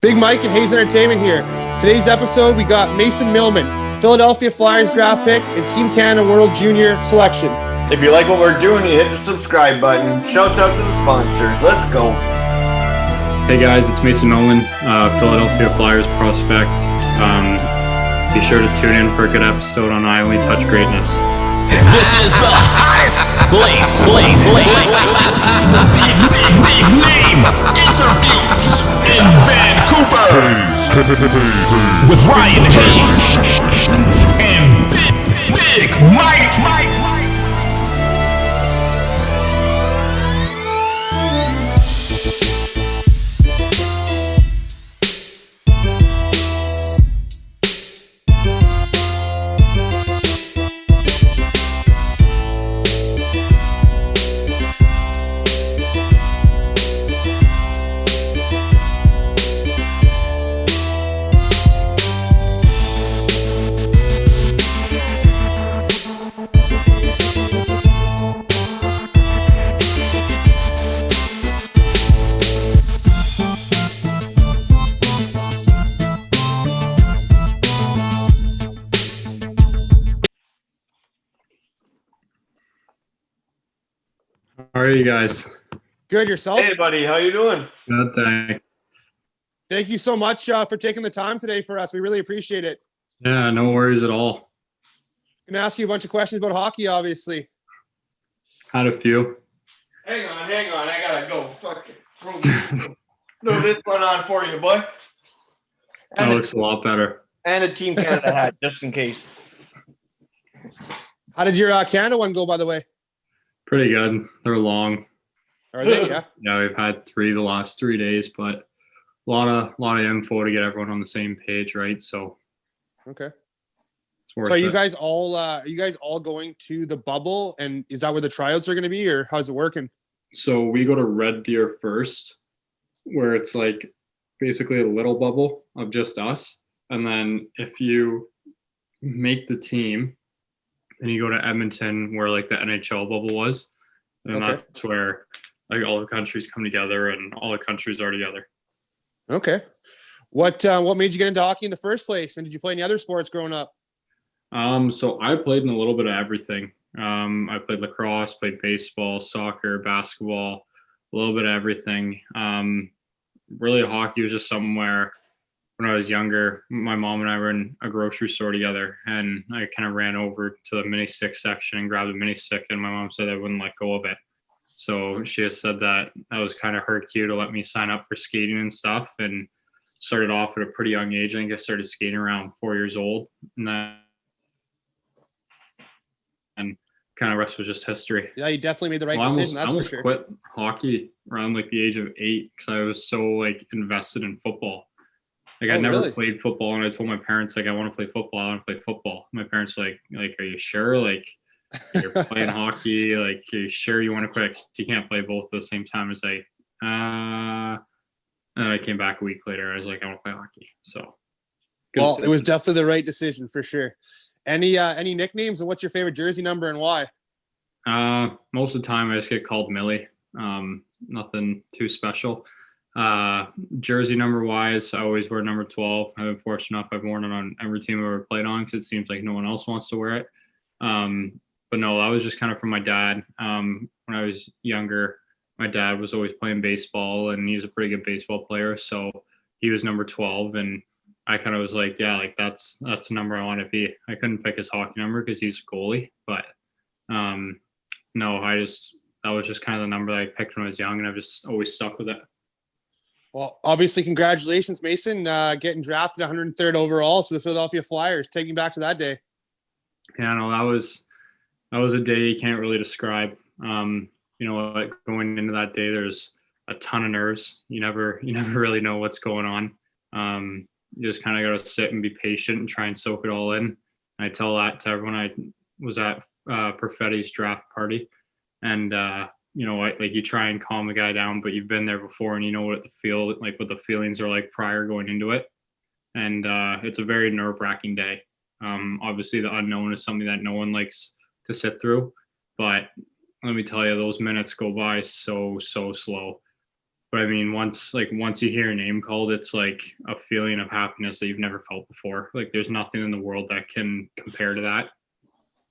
Big Mike and Hayes Entertainment here. Today's episode, we got Mason Millman, Philadelphia Flyers draft pick and Team Canada World Junior selection. If you like what we're doing, you hit the subscribe button. Shouts out to the sponsors. Let's go. Hey guys, it's Mason Millman, Philadelphia Flyers Prospect. Be sure to tune in for a good episode on I Only Touch Greatness. This is the hottest place. The big name interviews in Vancouver with Ryan Hayes and Big Mike. How are you guys? Good, yourself? Hey, buddy. How you doing? Good, thanks. Thank you so much for taking the time today for us. We really appreciate it. Yeah, no worries at all. I'm going to ask you a bunch of questions about hockey, obviously. Had a few. Hang on. I gotta go. Fucking throw this one on for you, boy. That looks a lot better. And a Team Canada hat, just in case. How did your Canada one go, by the way? Pretty good. They're long. Are they? Yeah. Yeah, we've had three the last 3 days, but a lot of info to get everyone on the same page, right? So Okay. it's worth So are it. you guys all going to the bubble, and is that where the tryouts are going to be, or how's it working? So we go to Red Deer first, where it's like basically a little bubble of just us. And then if you make the team, then you go to Edmonton, where like the NHL bubble was. And Okay. that's where like all the countries come together and all the countries are together. Okay. What made you get into hockey in the first place, and did you play any other sports growing up? So I played in a little bit of everything. I played lacrosse, played baseball, soccer, basketball, a little bit of everything. Really hockey was just something where when I was younger, my mom and I were in a grocery store together, and I kind of ran over to the mini stick section and grabbed a mini stick, and my mom said I wouldn't let go of it. So she has said that was kind of her cue to let me sign up for skating and stuff, and started off at a pretty young age. I think I started skating around 4 years old, and then kind of rest was just history. Yeah, you definitely made the right Well, decision. I That's for almost sure. quit hockey around like the age of 8 because I was so like invested in football. Like I Oh, never really? played football, and I told my parents like I want to play football. I want to play football. My parents were like, are you sure? Like you're playing hockey? Like are you sure you want to quit? 'Cause you can't play both at the same time. It's like, and then I came back a week later. I was like, I want to play hockey. So, good Well, it was decision. definitely the right decision for sure. Any nicknames, and what's your favorite jersey number and why? Most of the time I just get called Millie. Nothing too special. Jersey number wise, I always wear number 12. I've been fortunate enough I've worn it on every team I've ever played on because it seems like no one else wants to wear it. But no, that was just kind of from my dad. When I was younger, my dad was always playing baseball, and he was a pretty good baseball player. So he was number 12, and I kind of was like, yeah, like that's the number I want to be. I couldn't pick his hockey number because he's a goalie, but no, that was just kind of the number that I picked when I was young, and I've just always stuck with it. Well, obviously, congratulations, Mason, getting drafted 103rd overall to the Philadelphia Flyers. Take me back to that day. Yeah, no, that was a day you can't really describe. You know, like going into that day, there's a ton of nerves. You never really know what's going on. You just kind of got to sit and be patient and try and soak it all in. And I tell that to everyone. I was at Perfetti's draft party, and you know, like you try and calm the guy down, but you've been there before and you know what the feelings are like prior going into it. And it's a very nerve-wracking day. Obviously the unknown is something that no one likes to sit through, but let me tell you, those minutes go by so slow. But I mean, once you hear your name called, it's like a feeling of happiness that you've never felt before. Like there's nothing in the world that can compare to that.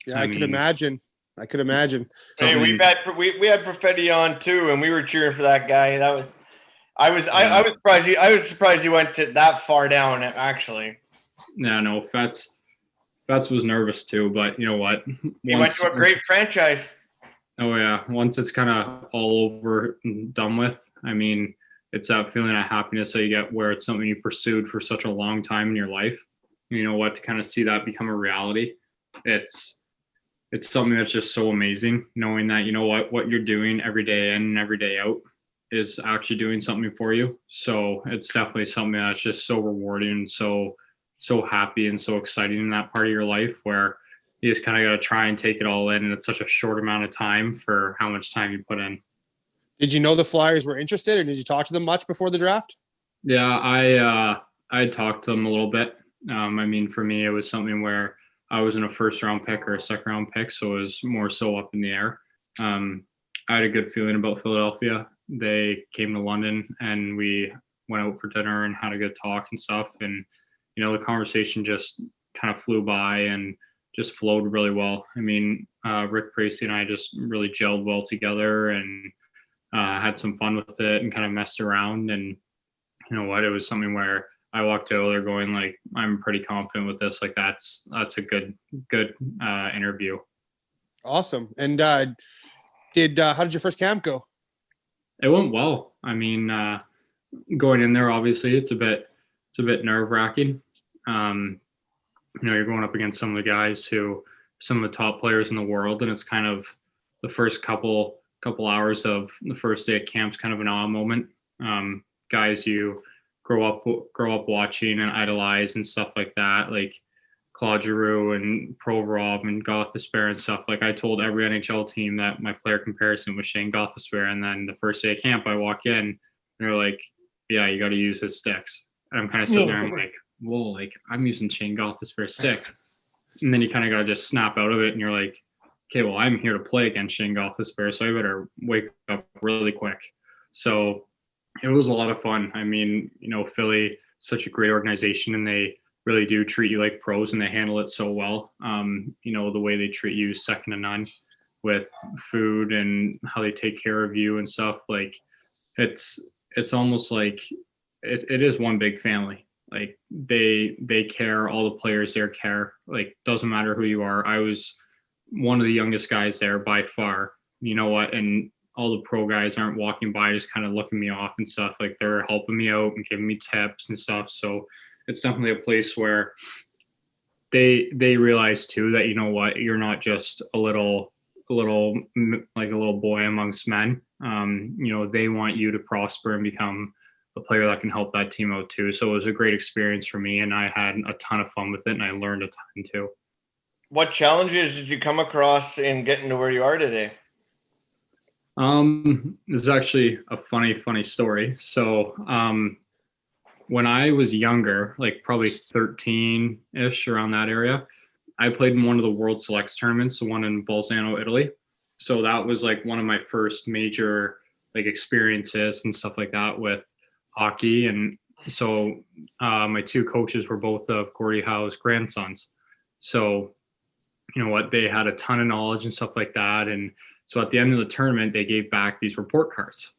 Yeah, I could imagine. I could imagine. Hey, we had Perfetti on too, and we were cheering for that guy. That was I was surprised. I was surprised he went to that far down. Actually, no, Fats was nervous too, but you know what? He went to a great franchise. Oh yeah, once it's kind of all over and done with, I mean, it's that feeling of happiness that you get where it's something you pursued for such a long time in your life. You know what? To kind of see that become a reality, it's something that's just so amazing. Knowing that you know what you're doing every day in and every day out is actually doing something for you. So it's definitely something that's just so rewarding and so happy and so exciting in that part of your life where you just kind of got to try and take it all in, and it's such a short amount of time for how much time you put in. Did you know the Flyers were interested, or did you talk to them much before the draft? Yeah, I talked to them a little bit. I mean, for me, it was something where I was in a first round pick or a second round pick, so it was more so up in the air. I had a good feeling about Philadelphia. They came to London and we went out for dinner and had a good talk and stuff. And, you know, the conversation just kind of flew by and just flowed really well. I mean, Rick Precy and I just really gelled well together and had some fun with it and kind of messed around. And you know what, it was something where I walked out there going like, I'm pretty confident with this. Like that's a good interview. Awesome. And how did your first camp go? It went well. I mean, going in there, obviously it's a bit nerve wracking. You know, you're going up against some of the guys some of the top players in the world, and it's kind of the first couple hours of the first day of camp's kind of an awe moment. Guys you grow up watching and idolize and stuff like that, like Claude Giroux and Provorov and Gostisbehere and stuff. Like I told every NHL team that my player comparison was Shane Gostisbehere, and then the first day of camp I walk in and they're like, yeah, you got to use his sticks. And I'm kind of sitting there and I'm like, whoa, like I'm using Shane Gostisbehere sticks. And then you kind of got to just snap out of it and you're like, okay, well, I'm here to play against Shane Gostisbehere, so I better wake up really quick. So it was a lot of fun. I mean, you know, Philly, such a great organization, and they really do treat you like pros and they handle it so well. You know, the way they treat you is second to none with food and how they take care of you and stuff. Like it's almost like it is one big family. Like they care, all the players there care. Like doesn't matter who you are. I was one of the youngest guys there by far. You know what? And all the pro guys aren't walking by just kind of looking me off and stuff. Like they're helping me out and giving me tips and stuff. So it's definitely a place where they realize too that, you know what, you're not just a little boy amongst men. You know, they want you to prosper and become a player that can help that team out too. So it was a great experience for me, and I had a ton of fun with it, and I learned a ton too. What challenges did you come across in getting to where you are today? This is actually a funny story. So when I was younger, like probably 13-ish, around that area, I played in one of the World Selects tournaments, the one in Bolzano, Italy. So that was like one of my first major like experiences and stuff like that with hockey. And so my two coaches were both of Gordie Howe's grandsons. So, you know what, they had a ton of knowledge and stuff like that. And so at the end of the tournament, they gave back these report cards.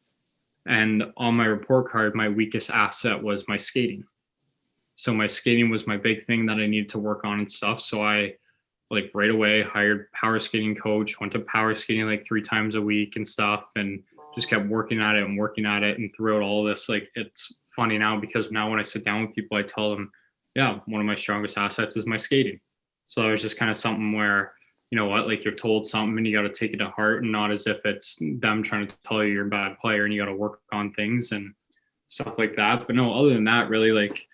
And on my report card, my weakest asset was my skating. So my skating was my big thing that I needed to work on and stuff. So I like right away hired power skating coach, went to power skating like 3 times a week and stuff, and just kept working at it. And throughout all this, like it's funny now because now when I sit down with people, I tell them, yeah, one of my strongest assets is my skating. So it was just kind of something where, you know what, like you're told something and you got to take it to heart, and not as if it's them trying to tell you you're a bad player and you got to work on things and stuff like that. But no, other than that, really, like,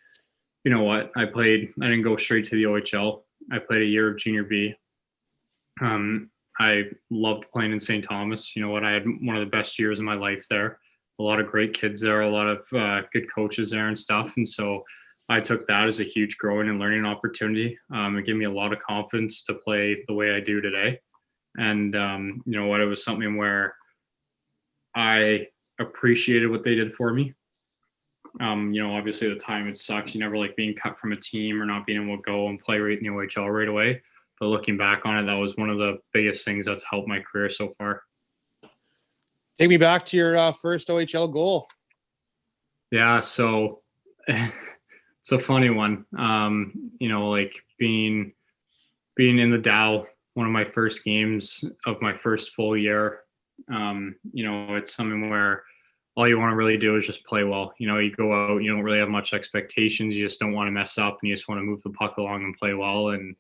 you know what, I didn't go straight to the OHL. I played a year of junior B. I loved playing in St. Thomas. You know what, I had one of the best years of my life there. A lot of great kids there, a lot of good coaches there and stuff. And so I took that as a huge growing and learning opportunity. It gave me a lot of confidence to play the way I do today. And you know what, it was something where I appreciated what they did for me. Obviously at the time it sucks. You never like being cut from a team or not being able to go and play right in the OHL right away. But looking back on it, that was one of the biggest things that's helped my career so far. Take me back to your first OHL goal. Yeah, so it's a funny one. Like being in the Dow, one of my first games of my first full year. It's something where all you want to really do is just play well. You go out, you don't really have much expectations. You just don't want to mess up, and you just want to move the puck along and play well. And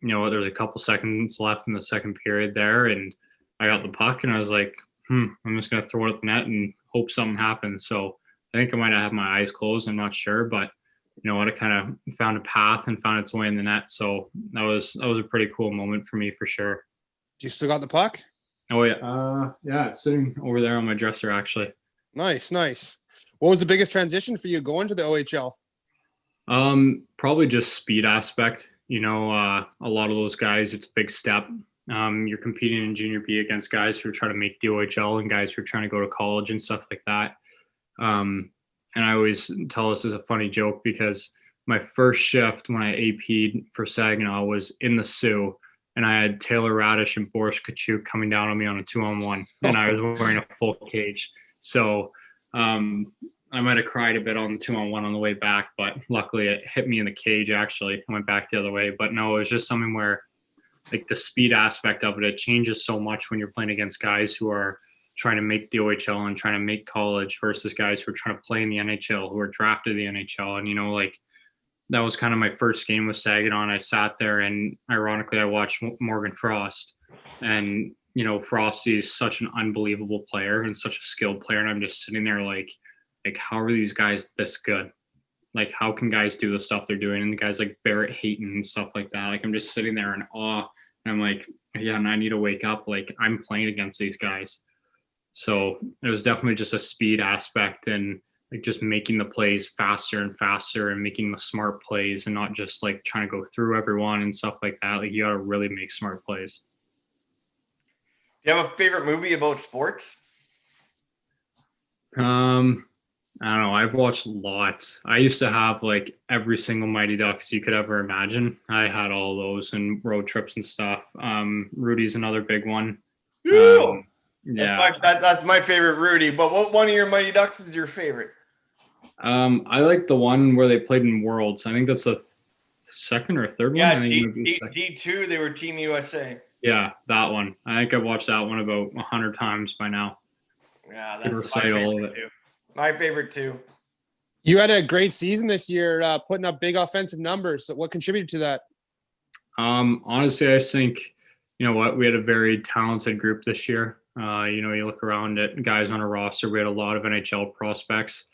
there's a couple seconds left in the second period there, and I got the puck, and I was like, I'm just gonna throw it at the net and hope something happens. So I think I might have my eyes closed. I'm not sure, but you know what? It kind of found a path and found its way in the net. So that was a pretty cool moment for me for sure. Do you still got the puck? Oh yeah. Yeah, it's sitting over there on my dresser actually. Nice. What was the biggest transition for you going to the OHL? Probably just speed aspect. A lot of those guys, it's a big step. You're competing in junior B against guys who are trying to make the OHL and guys who are trying to go to college and stuff like that. And I always tell this as a funny joke because my first shift when I AP'd for Saginaw was in the Sioux, and I had Taylor Radish and Boris Kachuk coming down on me on a 2-on-1, and I was wearing a full cage. So I might have cried a bit on the 2-on-1 on the way back, but luckily it hit me in the cage actually. I went back the other way. But no, it was just something where like the speed aspect of it changes so much when you're playing against guys who are trying to make the OHL and trying to make college versus guys who are trying to play in the NHL, who are drafted the NHL. And, that was kind of my first game with Saginaw, and I sat there and ironically I watched Morgan Frost, and, Frosty is such an unbelievable player and such a skilled player. And I'm just sitting there like, how are these guys this good? Like, how can guys do the stuff they're doing? And the guys like Barrett Hayton and stuff like that. Like, I'm just sitting there in awe. And I'm like, yeah, and I need to wake up. Like, I'm playing against these guys. So it was definitely just a speed aspect and like just making the plays faster and faster and making the smart plays and not just like trying to go through everyone and stuff like that. Like, you got to really make smart plays. Do you have a favorite movie about sports? I don't know. I've watched lots. I used to have like every single Mighty Ducks you could ever imagine. I had all those and road trips and stuff. Rudy's another big one. Yeah. That's my favorite Rudy. But what one of your Mighty Ducks is your favorite? I like the one where they played in Worlds. I think that's the second or third one. Yeah, I think D2, they were Team USA. Yeah, that one. I think I've watched that one about 100 times by now. Yeah, Could that's my recite all of favorite it. too. My favorite too. You had a great season this year, putting up big offensive numbers. What contributed to that? Honestly, I think, we had a very talented group this year. You look around at guys on a roster, we had a lot of NHL prospects.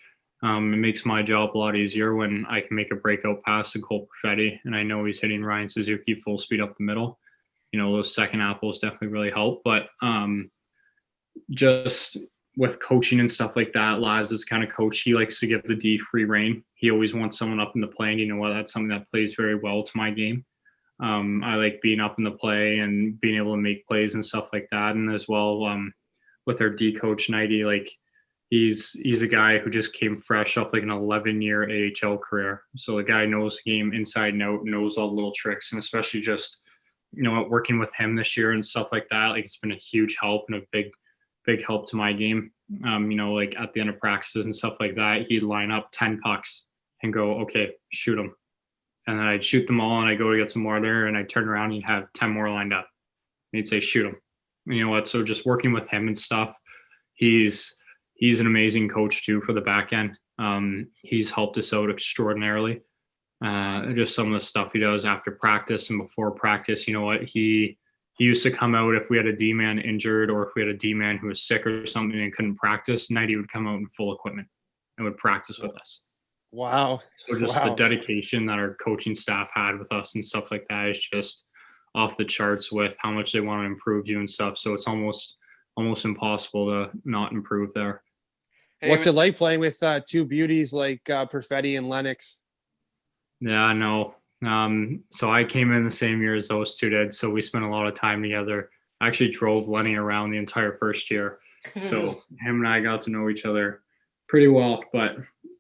It makes my job a lot easier when I can make a breakout pass to Cole Perfetti, and I know he's hitting Ryan Suzuki full speed up the middle. Those second apples definitely really help. But just with coaching and stuff like that, Laz is kind of coach. He likes to give the D free reign. He always wants someone up in the play, and that's something that plays very well to my game. I like being up in the play and being able to make plays and stuff like that. And as well, with our D coach Nighty, like he's a guy who just came fresh off like an 11-year AHL career. So the guy knows the game inside and out, knows all the little tricks, and especially just, working with him this year and stuff like that, like it's been a huge help and a big help to my game. Like at the end of practices and stuff like that, he'd line up 10 pucks and go, okay, shoot them. And then I'd shoot them all and I'd go to get some more there, and I'd turn around and he'd have 10 more lined up. And he'd say, shoot them. And you know what? So just working with him and stuff, he's an amazing coach too for the back end. He's helped us out extraordinarily. Just some of the stuff he does after practice and before practice, he used to come out if we had a D-man injured or if we had a D-man who was sick or something and couldn't practice. Nighty would come out in full equipment and would practice with us. Wow. So just the dedication that our coaching staff had with us and stuff like that is just off the charts with how much they want to improve you and stuff. So it's almost impossible to not improve there. What's it like playing with two beauties like Perfetti and Lennox? Yeah, no. So I came in the same year as those two did. So we spent a lot of time together. I actually drove Lenny around the entire first year. So him and I got to know each other pretty well, but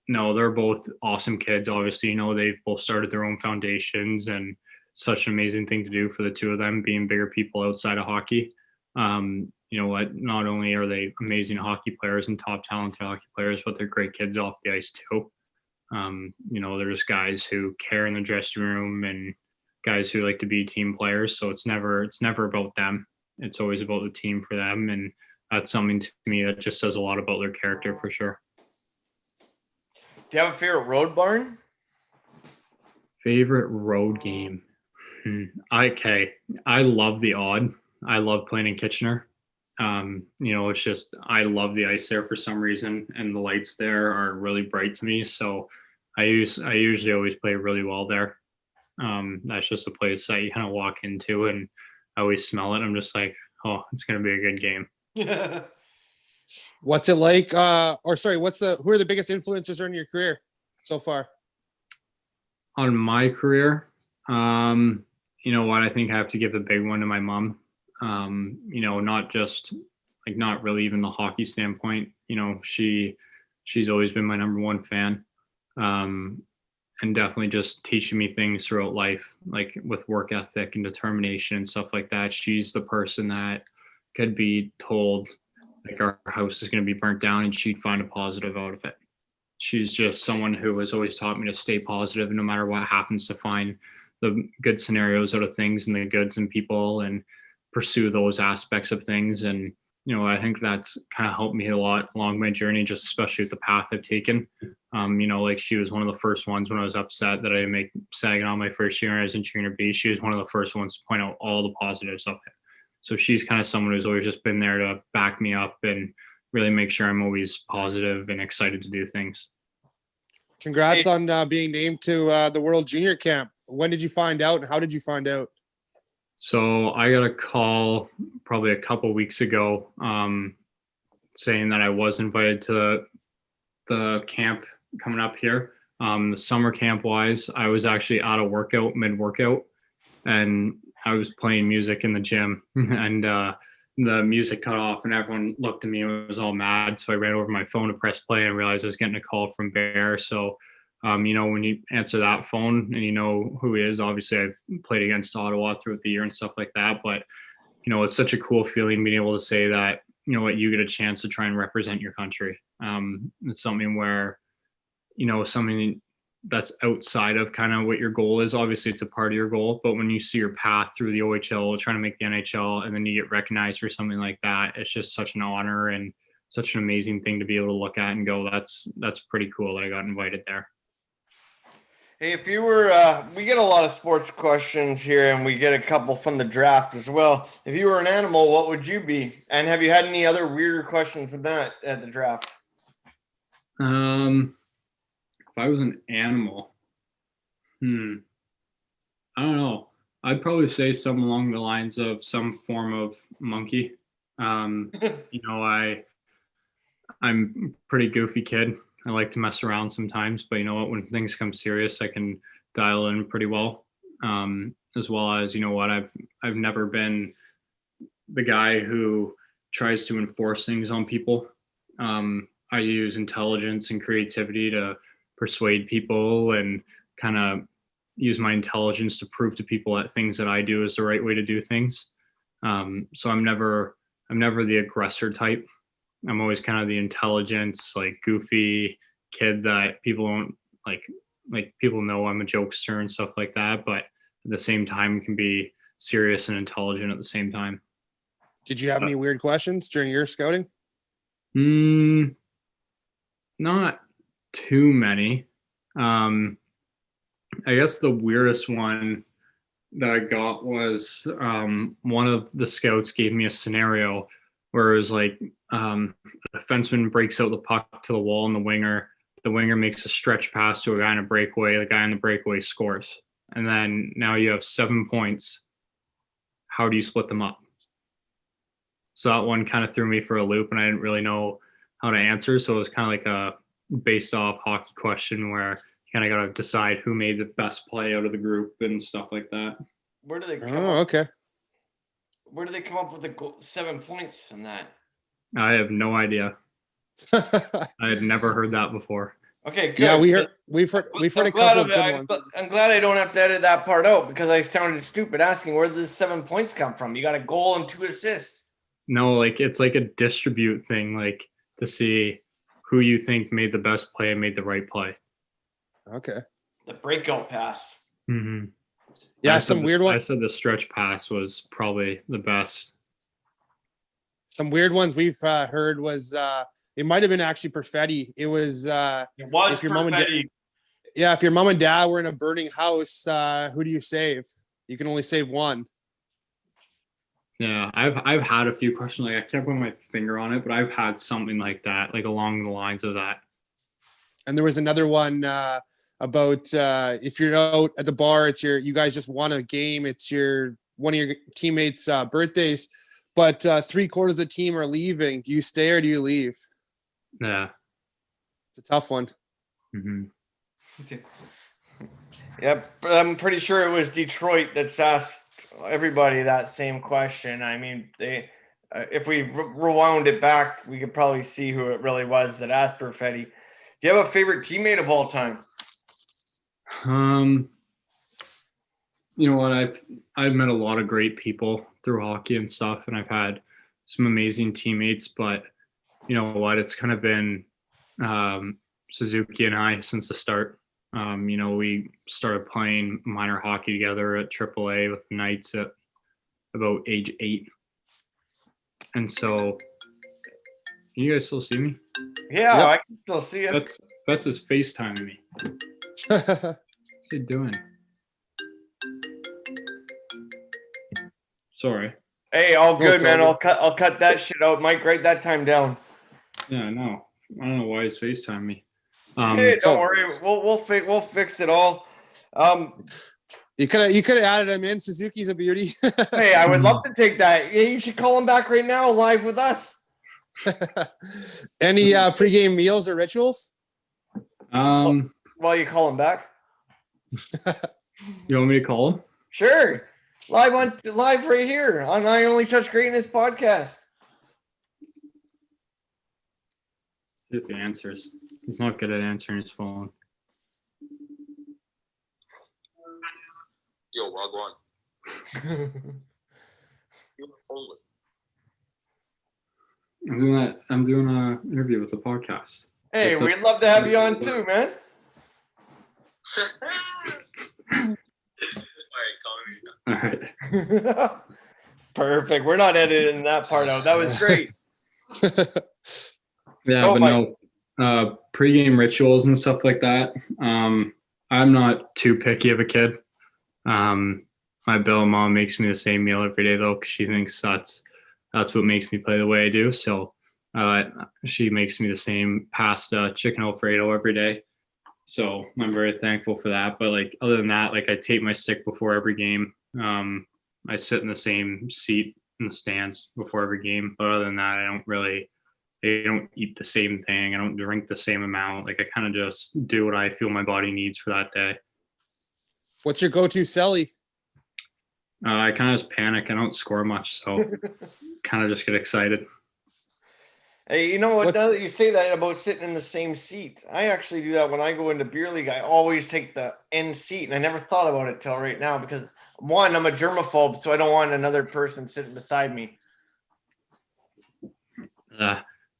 no, they're both awesome kids. Obviously, they've both started their own foundations, and such an amazing thing to do for the two of them, being bigger people outside of hockey. You know what? Not only are they amazing hockey players and top talented hockey players, but they're great kids off the ice too. They're just guys who care in the dressing room and guys who like to be team players. So it's never about them. It's always about the team for them, and that's something to me that just says a lot about their character for sure. Do you have a favorite road barn? Favorite road game? Okay, I love the Odd. I love playing in Kitchener. It's just I love the ice there for some reason, and the lights there are really bright to me. So I usually always play really well there. That's just a place that you kind of walk into, and I always smell it. I'm just like, oh, it's gonna be a good game. What's it like? Who are the biggest influences in your career so far? On my career, you know what? I think I have to give a big one to my mom. Not just like not really even the hockey standpoint. She's always been my number one fan. And definitely just teaching me things throughout life, like with work ethic and determination and stuff like that. She's the person that could be told like our house is going to be burnt down and she'd find a positive out of it. She's just someone who has always taught me to stay positive and no matter what happens, to find the good scenarios out of things and the goods in people and pursue those aspects of things. And I think that's kind of helped me a lot along my journey, just especially with the path I've taken. Like she was one of the first ones when I was upset that I didn't make Saginaw my first year when I was in junior B. She was one of the first ones to point out all the positives of it. So she's kind of someone who's always just been there to back me up and really make sure I'm always positive and excited to do things. Congrats on being named to the World Junior Camp. When did you find out and how did you find out? So I got a call probably a couple weeks ago saying that I was invited to the camp coming up here. The summer camp wise, I was actually out of workout, mid-workout, and I was playing music in the gym and the music cut off and everyone looked at me and was all mad. So I ran over my phone to press play and realized I was getting a call from Bear. So when you answer that phone and you know who he is, obviously I've played against Ottawa throughout the year and stuff like that. But, it's such a cool feeling being able to say that, you get a chance to try and represent your country. It's something where, something that's outside of kind of what your goal is. Obviously it's a part of your goal, but when you see your path through the OHL, trying to make the NHL, and then you get recognized for something like that, it's just such an honor and such an amazing thing to be able to look at and go, that's pretty cool that I got invited there. Hey, if you were, we get a lot of sports questions here and we get a couple from the draft as well. If you were an animal, what would you be? And have you had any other weirder questions than that at the draft? If I was an animal, I don't know. I'd probably say something along the lines of some form of monkey. I'm a pretty goofy kid. I like to mess around sometimes, but you know what? When things come serious, I can dial in pretty well. As well as, I've never been the guy who tries to enforce things on people. I use intelligence and creativity to persuade people and kind of use my intelligence to prove to people that things that I do is the right way to do things. So I'm never the aggressor type. I'm always kind of the intelligence, like goofy kid that people don't like people know I'm a jokester and stuff like that, but at the same time can be serious and intelligent at the same time. Did you have any weird questions during your scouting? Not too many. I guess the weirdest one that I got was one of the scouts gave me a scenario where it was like a defenseman breaks out the puck to the wall and the winger makes a stretch pass to a guy in a breakaway, the guy in the breakaway scores. And then now you have 7 points. How do you split them up? So that one kind of threw me for a loop and I didn't really know how to answer. So it was kind of like a based off hockey question where you kind of got to decide who made the best play out of the group and stuff like that. Where do they come up? Okay. Where do they come up with the 7 points in that? I have no idea. I had never heard that before. Okay, good. Yeah, we've heard a couple of good ones. I'm glad I don't have to edit that part out because I sounded stupid asking where did the 7 points come from. You got a goal and 2 assists. No, like it's like a distribute thing, like to see who you think made the best play and made the right play. Okay. The breakout pass. Mm-hmm. Yeah, some weird ones. I said the stretch pass was probably the best. Some weird ones we've heard was it might have been actually Perfetti. It was It was if your mom and Perfetti. if your mom and dad were in a burning house, who do you save? You can only save one. Yeah, I've had a few questions like I can't put my finger on it, but I've had something like that, like along the lines of that. And there was another one about if you're out at the bar, it's you guys just won a game. It's one of your teammates' birthdays, but 3/4 of the team are leaving. Do you stay or do you leave? Yeah. It's a tough one. Mm-hmm. Yep, I'm pretty sure it was Detroit that's asked everybody that same question. I mean, they if we rewound it back, we could probably see who it really was that asked Perfetti. Do you have a favorite teammate of all time? You know what? I've met a lot of great people through hockey and stuff, and I've had some amazing teammates. But you know what? It's kind of been Suzuki and I since the start. You know, we started playing minor hockey together at AAA with the Knights at about age 8, and so can you guys still see me? Yeah, Yep. I can still see it. That's his FaceTiming me. What's he doing? Sorry. Hey, all good, it's man. all I'll cut that shit out. Mike, write that time down. Yeah, no. I don't know why he's FaceTiming me. Hey, so- don't worry. We'll fix it all. You could have added him in. Suzuki's a beauty. Hey, I would love to take that. Yeah, you should call him back right now, live with us. Any pregame meals or rituals? While you call him back. You want me to call him? Sure. Live right here on I Only Touch Greatness podcast. See if he answers. He's not good at answering his phone. Yo, Wagwan. You on the phone with I'm doing an interview with the podcast. Hey, What's up? we'd love to have you on too, man. All right, calling me. All right. Perfect. We're not editing that part out. That was great. Yeah, Oh, but Mike. no, pregame rituals and stuff like that. I'm not too picky of a kid. My Bill mom makes me the same meal every day though, because she thinks that's what makes me play the way I do. So she makes me the same pasta, chicken Alfredo every day. So I'm very thankful for that. But like other than that, like I tape my stick before every game. I sit in the same seat in the stands before every game. But other than that, I don't eat the same thing. I don't drink the same amount. Like I kind of just do what I feel my body needs for that day. What's your go-to celly? I kind of just panic. I don't score much, so kind of just get excited. Hey, you know what? What- Now that you say that about sitting in the same seat, I actually do that when I go into beer league. I always take the end seat, and I never thought about it till right now because one, I'm a germaphobe, so I don't want another person sitting beside me.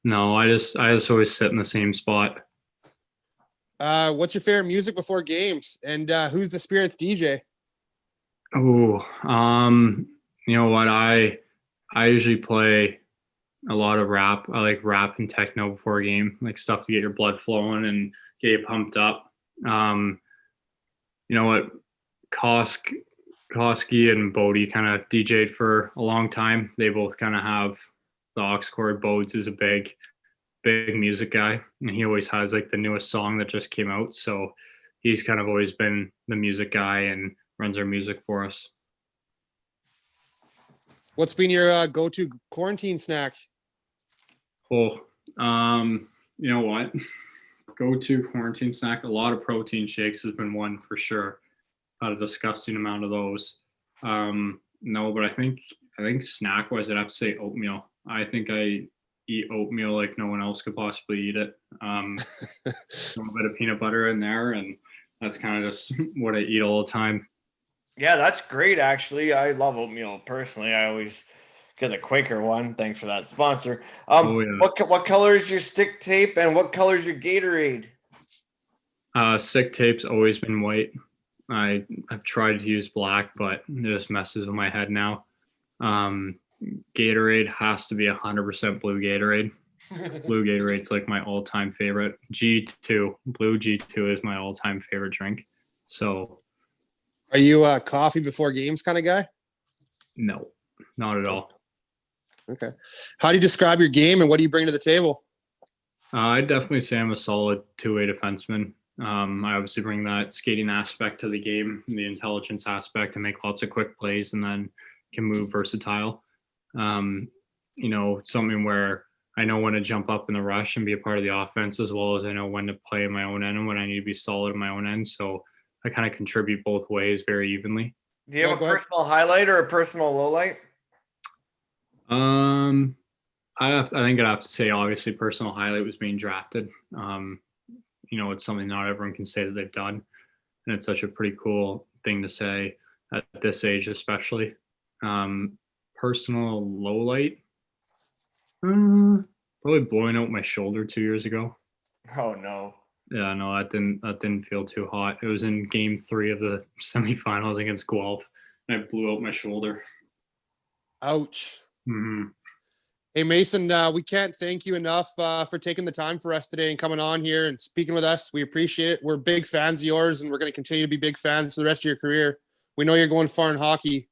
No, I just always sit in the same spot. What's your favorite music before games? And who's the Spirits DJ? Oh, you know what? I usually play a lot of rap. I like rap and techno before a game, like stuff to get your blood flowing and get you pumped up. You know what? Koski and Bodie kind of DJ'd for a long time. They both kind of have the aux cord. Bodes is a big music guy, and he always has like the newest song that just came out. So he's kind of always been the music guy and runs our music for us. What's been your go-to quarantine snack? Oh, you know what? Go-to quarantine snack. A lot of protein shakes has been one for sure. Had a disgusting amount of those. No, but I think snack-wise, I'd have to say oatmeal. I think I eat oatmeal like no one else could possibly eat it. A little bit of peanut butter in there, and that's kind of just what I eat all the time. Yeah, that's great. Actually, I love oatmeal personally. I always get the Quaker one. Thanks for that sponsor. Oh, yeah. What color is your stick tape and what color is your Gatorade? Sick tape's always been white. I've tried to use black, but it just messes with my head now. Gatorade has to be 100% blue Gatorade. Blue Gatorade's like my all-time favorite. G2, blue G2 is my all-time favorite drink. So, Are you a coffee before games kind of guy? no, not at all. Okay. How do you describe your game and what do you bring to the table? I'd definitely say I'm a solid two-way defenseman. I obviously bring that skating aspect to the game, the intelligence aspect, to make lots of quick plays, and then can move versatile. Something where I know when to jump up in the rush and be a part of the offense, as well as I know when to play in my own end and when I need to be solid in my own end. So I kind of contribute both ways very evenly. Do you have a personal highlight or a personal low light? I think I'd have to say, obviously, personal highlight was being drafted. It's something not everyone can say that they've done, and it's such a pretty cool thing to say at this age, especially. Personal low light, probably blowing out my shoulder 2 years ago. Oh no. Yeah, no, that didn't feel too hot. It was in Game 3 of the semifinals against Guelph, and I blew out my shoulder. Ouch. Mm-hmm. Hey, Mason, we can't thank you enough for taking the time for us today and coming on here and speaking with us. We appreciate it. We're big fans of yours, and we're going to continue to be big fans for the rest of your career. We know you're going far in hockey.